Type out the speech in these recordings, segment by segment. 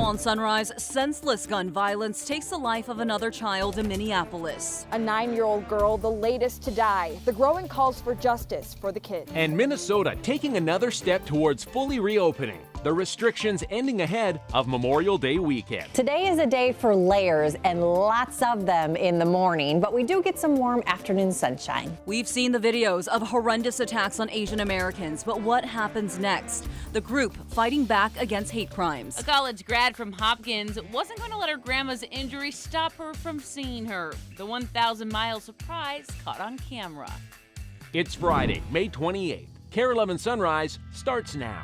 Now on Sunrise, senseless gun violence takes the life of another child in Minneapolis. A 9-year-old girl, the latest to die. The growing calls for justice for the kid. And Minnesota taking another step towards fully reopening. The restrictions ending ahead of Memorial Day weekend. Today is a day for layers and lots of them in the morning, but we do get some warm afternoon sunshine. We've seen the videos of horrendous attacks on Asian Americans, but what happens next? The group fighting back against hate crimes. A college grad from Hopkins wasn't going to let her grandma's injury stop her from seeing her. The 1,000-mile surprise caught on camera. It's Friday, May 28th. KARE 11 Sunrise starts now.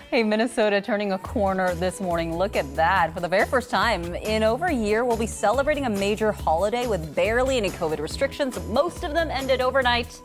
Hey, Minnesota turning a corner this morning. Look at that. For the very first time in over a year, we'll be celebrating a major holiday with barely any COVID restrictions. Most of them ended overnight.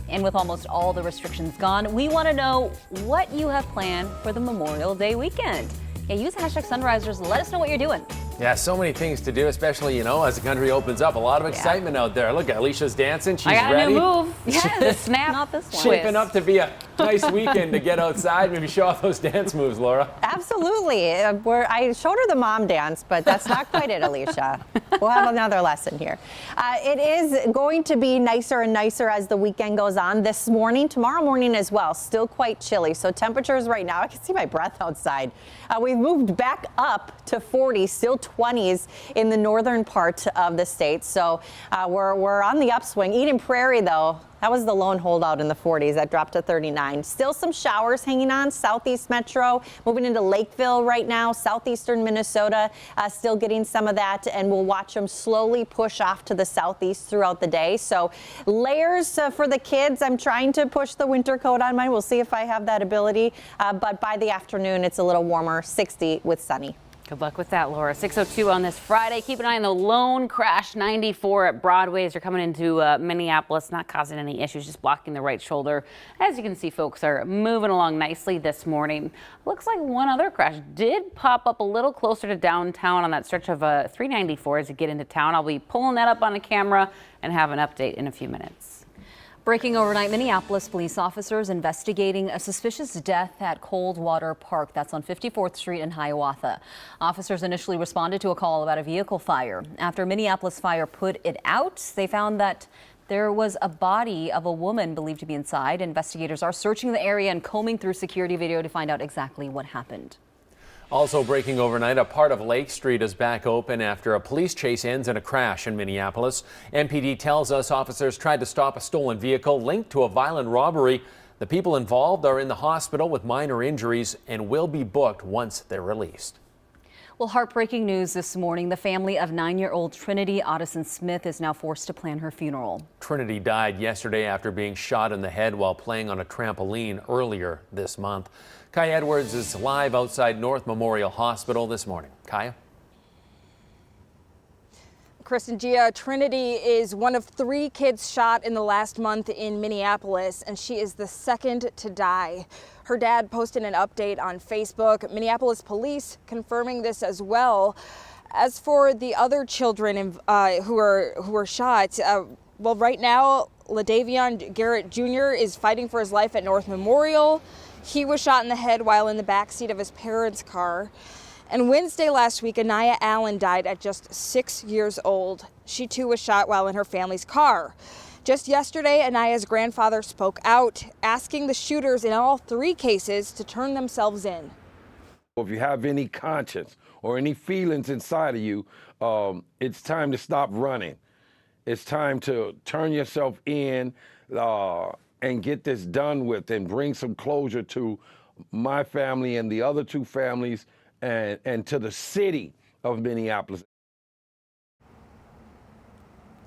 And with almost all the restrictions gone, we want to know what you have planned for the Memorial Day weekend. Yeah, use hashtag Sunrisers. Let us know what you're doing. Yeah, so many things to do, especially, as the country opens up. A lot of excitement out there. Look, Alicia's dancing. She's I got ready. a new move. Yeah, The snap. Not this one. Shaping up to be a nice weekend to get outside. Maybe show off those dance moves, Laura. Absolutely. I showed her the mom dance, but that's not quite it, Alicia. We'll have another lesson here. It is going to be nicer and nicer as the weekend goes on this morning, tomorrow morning as well. Still quite chilly. So temperatures right now, I can see my breath outside. We've moved back up to 40, still 20s in the northern part of the state. So we're on the upswing. Eden Prairie, though, that was the lone holdout in the 40s. That dropped to 39. Still some showers hanging on. Southeast Metro, moving into Lakeville right now. Southeastern Minnesota, still getting some of that. And we'll watch them slowly push off to the southeast throughout the day. So layers for the kids. I'm trying to push the winter coat on mine. We'll see if I have that ability. But by the afternoon, it's a little warmer, 60 with sunny. Good luck with that, Laura. 6:02 on this Friday. Keep an eye on the lone crash 94 at Broadway as you're coming into Minneapolis. Not causing any issues, just blocking the right shoulder. As you can see, folks are moving along nicely this morning. Looks like one other crash did pop up a little closer to downtown on that stretch of 394 as you get into town. I'll be pulling that up on the camera and have an update in a few minutes. Breaking overnight, Minneapolis police officers investigating a suspicious death at Coldwater Park. That's on 54th Street in Hiawatha. Officers initially responded to a call about a vehicle fire. After Minneapolis Fire put it out, they found that there was a body of a woman believed to be inside. Investigators are searching the area and combing through security video to find out exactly what happened. Also breaking overnight, a part of Lake Street is back open after a police chase ends in a crash in Minneapolis. MPD tells us officers tried to stop a stolen vehicle linked to a violent robbery. The people involved are in the hospital with minor injuries and will be booked once they're released. Well, heartbreaking news this morning. The family of 9-year-old Trinity Addison Smith is now forced to plan her funeral. Trinity died yesterday after being shot in the head while playing on a trampoline earlier this month. Kaya Edwards is live outside North Memorial Hospital this morning. Kaya? Chris and Gia, Trinity is one of 3 kids shot in the last month in Minneapolis, and she is the second to die. Her dad posted an update on Facebook. Minneapolis police confirming this as well. As for the other children who were shot, well, right now, LaDavion Garrett Jr. is fighting for his life at North Memorial. He was shot in the head while in the backseat of his parents' car. And Wednesday last week, Anaya Allen died at just 6 years old. She too was shot while in her family's car. Just yesterday, Anaya's grandfather spoke out, asking the shooters in all 3 cases to turn themselves in. If you have any conscience or any feelings inside of you, it's time to stop running. It's time to turn yourself in and get this done with and bring some closure to my family and the other 2 families and to the city of Minneapolis.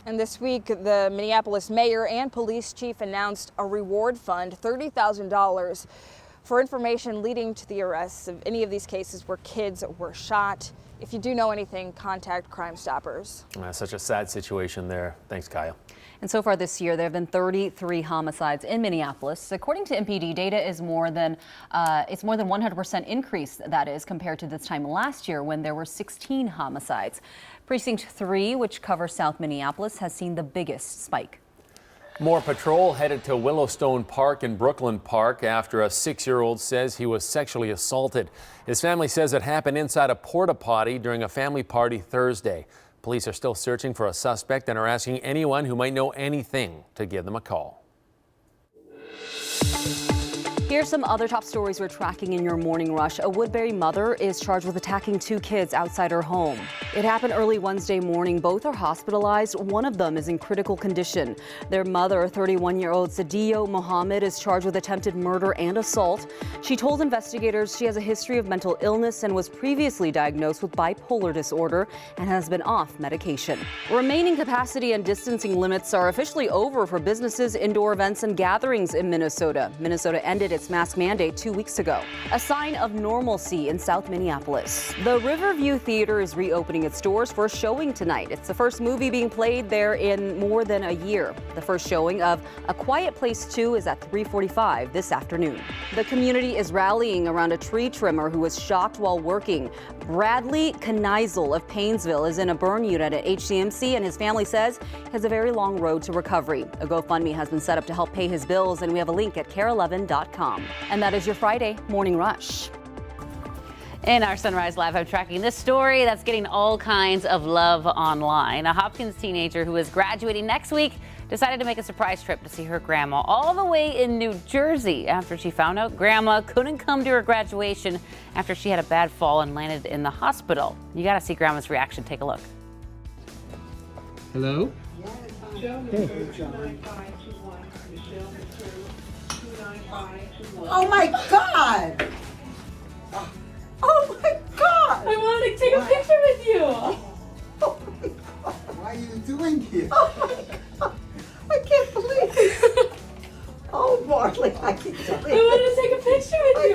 And this week, the Minneapolis mayor and police chief announced a reward fund, $30,000, for information leading to the arrests of any of these cases where kids were shot. If you do know anything, contact Crime Stoppers. Such a sad situation there. Thanks, Kyle. And so far this year, there have been 33 homicides in Minneapolis. According to MPD, data is more than 100% increase, that is, compared to this time last year when there were 16 homicides. Precinct 3, which covers South Minneapolis, has seen the biggest spike. More patrol headed to Willowstone Park in Brooklyn Park after a 6-year-old says he was sexually assaulted. His family says it happened inside a porta potty during a family party Thursday. Police are still searching for a suspect and are asking anyone who might know anything to give them a call. Here's some other top stories we're tracking in your morning rush. A Woodbury mother is charged with attacking 2 kids outside her home. It happened early Wednesday morning. Both are hospitalized. One of them is in critical condition. Their mother, 31-year-old Sadio Mohammed, is charged with attempted murder and assault. She told investigators she has a history of mental illness and was previously diagnosed with bipolar disorder and has been off medication. Remaining capacity and distancing limits are officially over for businesses, indoor events, and gatherings in Minnesota. Minnesota ended its mask mandate 2 weeks ago, a sign of normalcy in South Minneapolis. The Riverview Theater is reopening its doors for a showing tonight. It's the first movie being played there in more than a year. The first showing of A Quiet Place 2 is at 3:45 this afternoon. The community is rallying around a tree trimmer who was shocked while working. Bradley Kneisel of Painesville is in a burn unit at HCMC, and his family says he has a very long road to recovery. A GoFundMe has been set up to help pay his bills, and we have a link at KARE11.com. And that is your Friday Morning Rush. In our Sunrise Live, I'm tracking this story that's getting all kinds of love online. A Hopkins teenager who is graduating next week decided to make a surprise trip to see her grandma all the way in New Jersey after she found out grandma couldn't come to her graduation after she had a bad fall and landed in the hospital. You got to see grandma's reaction. Take a look. Hello? Oh my God! Oh my God! I wanted to take a picture with you. Why are you doing here? Oh my God! I can't believe it. Oh Marley, I can't believe it. I wanted to take a picture with you,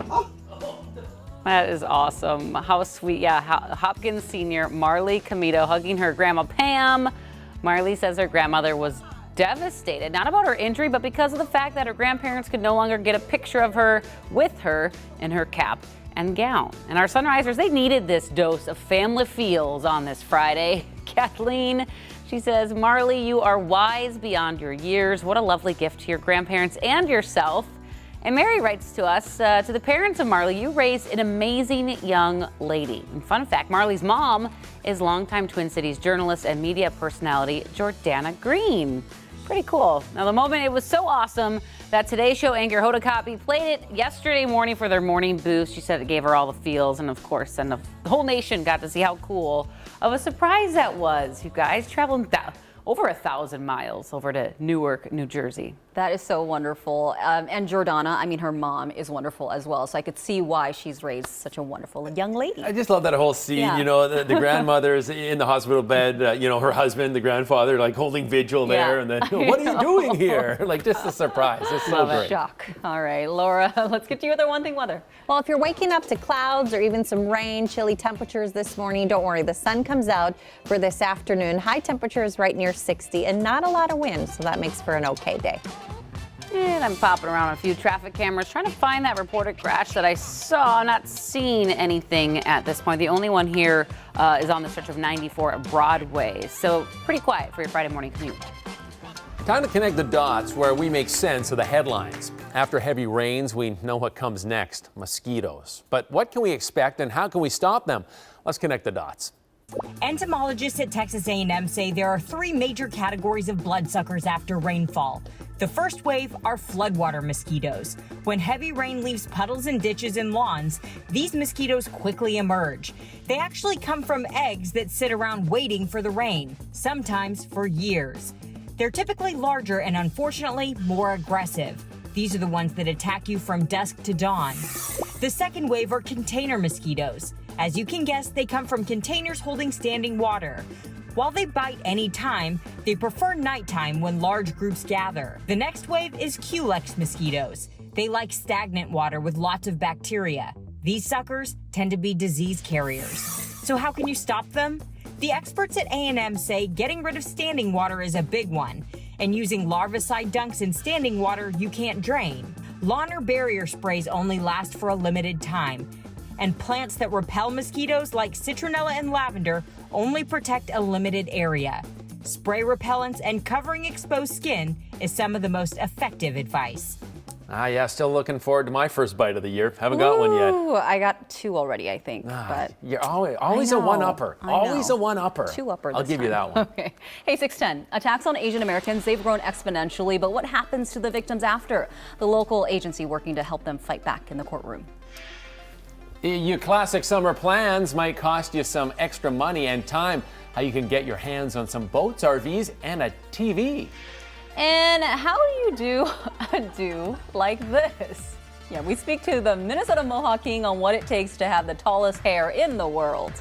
Grandma. That is awesome. How sweet. Yeah, Hopkins senior Marley Comito hugging her grandma Pam. Marley says her grandmother was devastated, not about her injury, but because of the fact that her grandparents could no longer get a picture of her with her in her cap and gown. And our Sunrisers, they needed this dose of family feels on this Friday. Kathleen, she says, Marley, you are wise beyond your years. What a lovely gift to your grandparents and yourself. And Mary writes to us, to the parents of Marley, you raised an amazing young lady. And fun fact, Marley's mom is longtime Twin Cities journalist and media personality Jordana Green. Pretty cool. Now, the moment, it was so awesome that Today Show anchor Hoda Kotb played it yesterday morning for their morning boost. She said it gave her all the feels, and of course, and the whole nation got to see how cool of a surprise that was. You guys traveling over 1,000 miles over to Newark, New Jersey. That is so wonderful. And Jordana, I mean, her mom is wonderful as well. So I could see why she's raised such a wonderful young lady. I just love that whole scene, Yeah. you know, the grandmother's in the hospital bed, you know, her husband, the grandfather, like holding vigil there. Yeah. And then, what are you doing here? Like, just a surprise. It's so great. Shock. All right, Laura, let's get to you with our one thing weather. Well, if you're waking up to clouds or even some rain, chilly temperatures this morning, don't worry. The sun comes out for this afternoon. High temperatures right near 60 and not a lot of wind, so that makes for an okay day. And I'm popping around a few traffic cameras trying to find that reported crash that I saw. Not seeing anything at this point. The only one here is on the stretch of 94 at Broadway. So pretty quiet for your Friday morning commute. Time to connect the dots where we make sense of the headlines. After heavy rains, we know what comes next, mosquitoes. But what can we expect and how can we stop them? Let's connect the dots. Entomologists at Texas A&M say there are 3 major categories of bloodsuckers after rainfall. The first wave are floodwater mosquitoes. When heavy rain leaves puddles and ditches and lawns, these mosquitoes quickly emerge. They actually come from eggs that sit around waiting for the rain, sometimes for years. They're typically larger and unfortunately more aggressive. These are the ones that attack you from dusk to dawn. The second wave are container mosquitoes. As you can guess, they come from containers holding standing water. While they bite any time, they prefer nighttime when large groups gather. The next wave is Culex mosquitoes. They like stagnant water with lots of bacteria. These suckers tend to be disease carriers. So how can you stop them? The experts at A&M say getting rid of standing water is a big one, and using larvicide dunks in standing water you can't drain. Lawn or barrier sprays only last for a limited time. And plants that repel mosquitoes like citronella and lavender only protect a limited area. Spray repellents and covering exposed skin is some of the most effective advice. Yeah, still looking forward to my first bite of the year. Haven't got one yet. Ooh, I got 2 already, I think. But You're always a I know, one-upper. I Always know. a one-upper. 2-upper I'll this give you time. that one. Okay. Hey, 610. Attacks on Asian Americans, they've grown exponentially, but what happens to the victims after? The local agency working to help them fight back in the courtroom. Your classic summer plans might cost you some extra money and time. How you can get your hands on some boats, RVs, and a TV. And how do you do a do like this? Yeah, we speak to the Minnesota Mohawk King on what it takes to have the tallest hair in the world.